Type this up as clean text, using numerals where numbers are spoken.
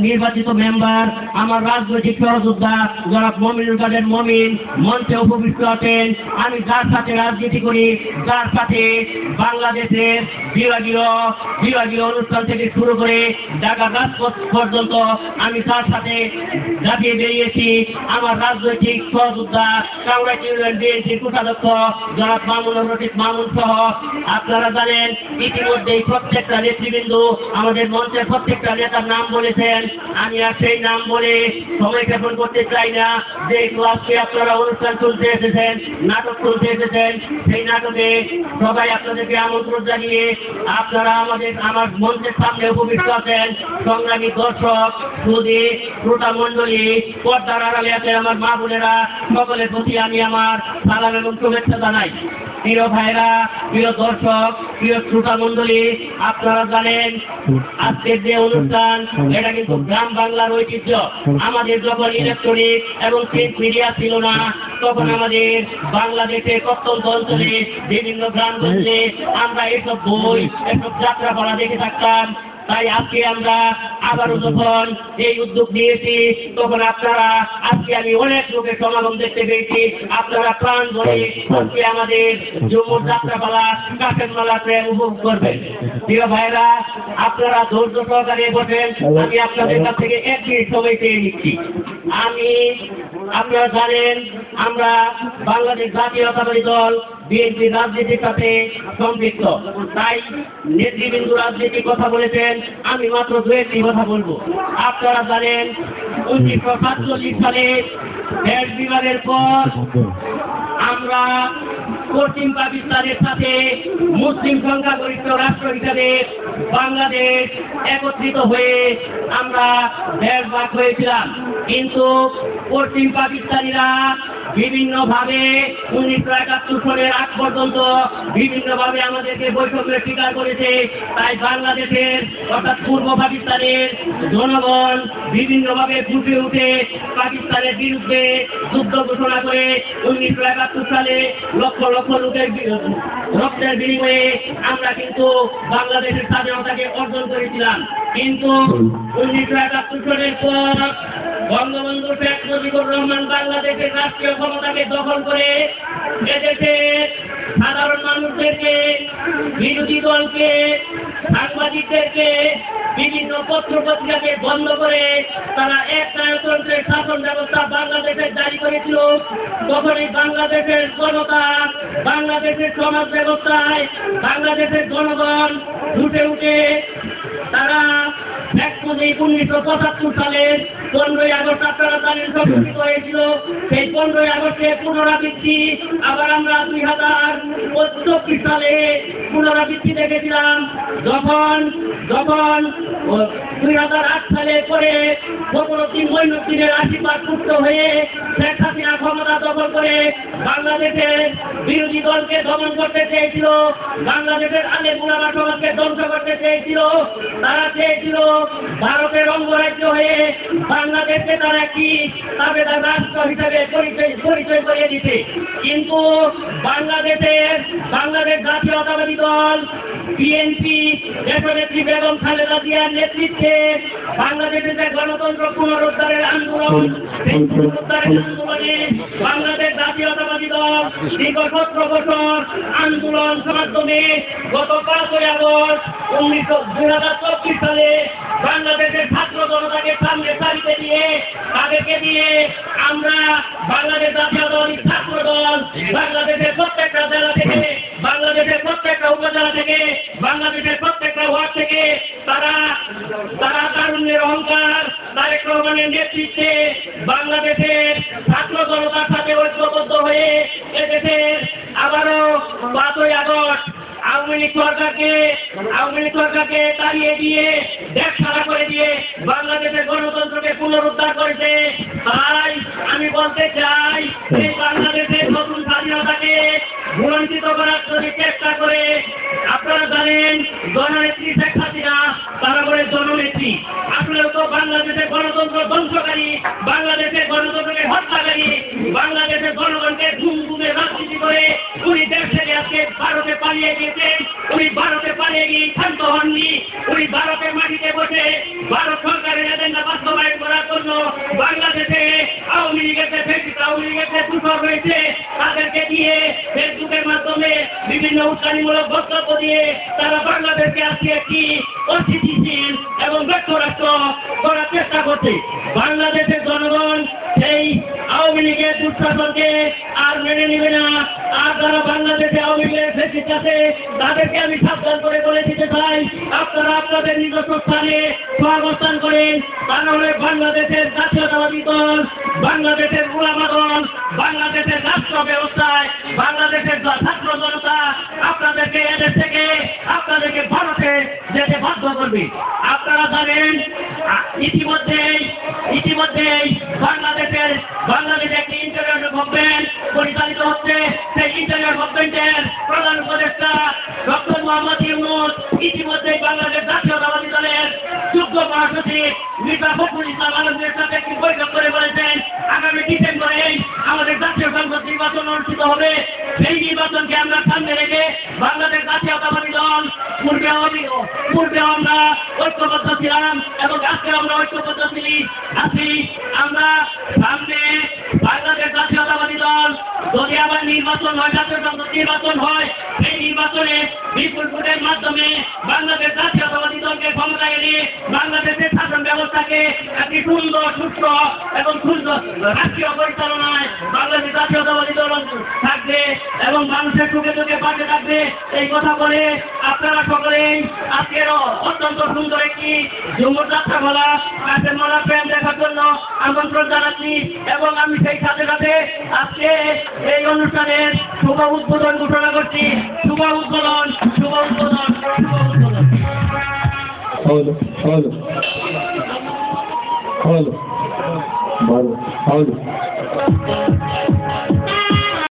নির্বাচিত মেম্বার, আমার রাজনৈতিক সহযোদ্ধা যারা মমিনুল কাদের মমিন মঞ্চে উপবিষ্ট আছেন, আমি যার সাথে রাজনীতি করি, যার সাথে বাংলাদেশের বিভাগীয় অনুষ্ঠান থেকে শুরু করে ঢাকা রাজপথ পর্যন্ত আমি তার সাথে দাঁড়িয়ে বেরিয়েছি। আমার রাজনৈতিক সহযোদ্ধা কাউরাইল ইউনিয়ন বিএনপির কোষাধ্যক্ষ জনাব মামুনুর রশিদ মামুন সহ আপনারা জানেন ইতিমধ্যেই প্রত্যেকটা নেতৃবৃন্দ আমাদের মঞ্চের প্রত্যেকটা নেতার নাম বলেছেন। আমি আর সেই নাম বলে সময় ক্ষেপণ করতে চাই না। যে ক্লাসকে আপনারা অনুষ্ঠান শুনতে এসেছেন, নাটক শুনতে এসেছেন, সেই নাটকে সবাই আপনাদেরকে আমন্ত্রণ জানিয়ে আপনারা আমার মঞ্চের সামনে উপবিষ্ট আছেন। সংগ্রামী দর্শক, সুধী, শ্রোতা মণ্ডলী, পর্দার আড়ালে আছেন আমার মা বোনেরা, সকলের প্রতি আমি আমার সালাম এবং শুভেচ্ছা জানাই। প্রিয় ভাইরা, প্রিয় দর্শক, প্রিয় শ্রোতা মণ্ডলী, আপনারা জানেন আজকের যে অনুষ্ঠান এটা কিন্তু গ্রাম বাংলার ঐতিহ্য। আমাদের যখন ইলেকট্রনিক এবং প্রিন্ট মিডিয়া ছিল না, তখন আমাদের বাংলাদেশে প্রত্যন্ত অঞ্চলে বিভিন্ন গ্রামগঞ্জে আমরা এসব বই, এসব যাত্রাপালা দেখে থাকতাম। তাই আজকে আমরা আবারও যখন এই উদ্যোগ নিয়েছি, তখন আপনারা আজকে আমি অনেক লোকের সমাগম দেখতে পেয়েছি। আপনারা প্রাণ ধরে আজকে আমাদের ঝুমুর যাত্রাপালা, কাঠের মালা প্রেম উপভোগ করবেন। প্রিয় ভাইরা, আপনারা ধৈর্য সহকারে বসেন। আমি আপনাদের কাছ থেকে 1 মিনিট সময় পেয়ে নিচ্ছি। আপনারা জানেন আমরা বাংলাদেশ জাতীয়তাবাদী দল বিএনপি রাজনীতির সাথে সম্পৃক্ত। তাই নেতৃবৃন্দ রাজনীতির কথা বলেছেন, আমি মাত্র 2-1টি কথা বলবো। আপনারা জানেন 1947 সালে দেশ বিভাগের পর আমরা পশ্চিম পাকিস্তানের সাথে মুসলিম সংখ্যাগরিষ্ঠ রাষ্ট্র হিসাবে বাংলাদেশ একত্রিত হয়ে আমরা দেশ ভাগ হয়েছিলাম। কিন্তু পশ্চিম পাকিস্তানিরা বিভিন্নভাবে 1971 সালের আগ পর্যন্ত বিভিন্নভাবে আমাদেরকে বৈষম্যের স্বীকার করেছে। তাই বাংলাদেশের অর্থাৎ পূর্ব পাকিস্তানের জনগণ বিভিন্নভাবে ফুটে উঠে পাকিস্তানের বিরুদ্ধে যুদ্ধ ঘোষণা করে 1971 সালে লক্ষ লক্ষ লোকের রক্তের বিনিময়ে আমরা কিন্তু বাংলাদেশের স্বাধীনতাকে অর্জন করেছিলাম। কিন্তু 1971 সালের পর বঙ্গবন্ধু শেখ মুজিবুর রহমান বাংলাদেশের রাষ্ট্রীয় ক্ষমতাকে দখল করে এদেশের সাধারণ মানুষদেরকে, বিরোধী দলকে, সাংবাদিকদেরকে, বিভিন্ন পত্রপত্রিকাকে বন্ধ করে তারা একনায়কতন্ত্রের শাসন ব্যবস্থা বাংলাদেশে জারি করেছিল। তখন এই বাংলাদেশের জনতা, বাংলাদেশের সমাজ ব্যবস্থায় বাংলাদেশের জনগণ উঠে উঠে তারা 1975 সালের 15ই আগস্ট আপনারা জানেন সংঘটিত হয়েছিল। সেই 15ই আগস্টে পুনরাবৃত্তি আবার আমরা 2024 সালে পুনরাবৃত্তি দেখেছিলাম। যখন 2008 সালে পরে ফখরুদ্দিন মঈনুদ্দিনের আশীর্বাদ পুষ্ট হয়ে শেখ হাসিনা ক্ষমতা দখল করে বাংলাদেশের বিরোধী দলকে দমন করতে চেয়েছিল, বাংলাদেশের আলেম উলামা সমাজকে ধ্বংস করতে চেয়েছিল। তারা চেয়েছিল ভারতের অঙ্গরাজ্য হয়ে বাংলাদেশকে তারা কি তাবেদার রাষ্ট্র হিসেবে পরিচয় করিয়ে দিতে। কিন্তু বাংলাদেশ জাতীয়তাবাদী দল বিএনপি দেশনেত্রী বেগম খালেদা জিয়ার নেতৃত্বে বাংলাদেশের যে গণতন্ত্র পুনরুদ্ধারের আন্দোলন, সেই পুনরুদ্ধারের আন্দোলনে বাংলাদেশ জাতীয়তাবাদী দল দীর্ঘ 17 বছর আন্দোলন মাধ্যমে গত 5ই আগস্ট 2024 সালে বাংলাদেশের ছাত্র জনতাকে সামনে সারিতে দিয়ে তাদেরকে দিয়ে আমরা বাংলাদেশ জাতীয়তাবাদী ছাত্র দল বাংলাদেশের প্রত্যেকটা জেলা থেকে, বাংলাদেশের প্রত্যেকটা উপজেলা থেকে, বাংলাদেশের প্রত্যেকটা ওয়ার্ড থেকে তারা তারুণ্যের অহংকার তারেক রহমানের নেতৃত্বে বাংলাদেশের ছাত্র জনতার সাথে ঐক্যবদ্ধ হয়ে এদেশের আবারও 5ই আগস্ট আওয়ামী লীগ সরকারকে তাড়িয়ে দিয়ে দেশ ছাড়া করে দিয়ে বাংলাদেশের গণতন্ত্রকে পুনরুদ্ধার করেছে। তাই আমি বলতে চাই এই বাংলাদেশের নতুন স্বাধীনতাকে বঞ্চিত করার জন্য চেষ্টা করে আপনারা জানেন জননেত্রী শেখ হাসিনা তারা বলে জননেত্রী, আসলেও তো বাংলাদেশের গণতন্ত্র ধ্বংসকারী, বাংলাদেশের গণতন্ত্রকে হত্যাকারী, বাংলাদেশের জনগণকে ঘুমে রাজনীতি করে উনি দেশ থেকে আজকে ভারতে পালিয়ে গিয়েছেন। উনি ভারতে পালিয়ে গিয়ে ক্ষান্ত হননি, উনি ভারতের মাটিতে বসে ভারত সরকারের এজেন্ডা কণ্ঠস্বর রয়েছে তাদেরকে দিয়ে ফেসবুকের মাধ্যমে বিভিন্ন উস্কানিমূলক বক্তব্য দিয়ে তারা বাংলাদেশকে আজকে একটি অস্থিতিশীল এবং ব্যর্থ রাষ্ট্র করার চেষ্টা করছে। বাংলাদেশের জনগণ সেই আওয়ামী লীগের দুঃশাসনকে আর মেনে নেবে না। আর যারা বাংলাদেশে আওয়ামী লীগের ফেসিস্ট আছে তাদেরকে আমি সাবধান করে বলে দিতে চাই, আপনারা আপনাদের নিজস্ব স্থানে সহাবস্থান করেন। তা নাহলে বাংলাদেশের জাতীয়তাবাদী দল, বাংলাদেশের উলামা দল, বাংলাদেশের রাষ্ট্র ব্যবস্থায় বাংলাদেশের ছাত্র জনতা আপনাদেরকে এদেশ থেকে আপনাদেরকে ভারতে যেতে বাধ্য করবে। আপনারা জানেন ইতিমধ্যেই বাংলাদেশে একটি ইন্টারিয়র গভর্নমেন্ট পরিচালিত হচ্ছে। সেই ইন্টারিয়র গভর্নমেন্টের প্রধান উপদেষ্টা ডক্টর মোহাম্মদ ইউনূস ইতিমধ্যেই বাংলাদেশ জাতীয়তাবাদী দলের যুগ্ম মহাসচিব মির্জা ফখরুল ইসলাম আলমগীরের সাথে একটি বৈঠক করে বলেছেন আগামী ডিসেম্বরে আমাদের জাতীয় সংসদ নির্বাচন অনুষ্ঠিত হবে। সেই নির্বাচনকে আমরা সামনে রেখে বাংলাদেশ জাতীয়তাবাদী দল পূর্বে আমরা ঐক্যবদ্ধ ছিলাম এবং আজকে আমরা ঐক্যবদ্ধ আছি। আমরা সামনে বাংলাদেশ জাতীয়তাবাদী দল যদি আবার নির্বাচন হয়, জাতীয় সংসদ নির্বাচন হয়, সেই নির্বাচনে বিপুল ভোটের মাধ্যমে বাংলাদেশ জাতীয়তাবাদী দলকে ক্ষমতায় এনে বাংলাদেশের শাসন ব্যবস্থাকে একটি সুন্দর, সুস্থ এবং সুন্দর রাষ্ট্রীয় পরিচালনায় বাংলাদেশ জাতীয়তাবাদী দল থাকবে এবং মানুষের সুখে দুঃখে পাশে থাকবে। এই কথা বলে আপনারা সকলেই আজকের অত্যন্ত সুন্দর একটি ঝুমুর যাত্রা বলা কাছের মালা প্রেম দেখার জন্য আমন্ত্রণ জানাচ্ছি এবং আমি সেই সাথে সাথে আজকে এই অনুষ্ঠানের শুভ উদ্বোধন ঘোষণা করছি। শুভ উদ্বোধন, শুভ উদ্বোধন, শুভ উদ্বোধন। হলো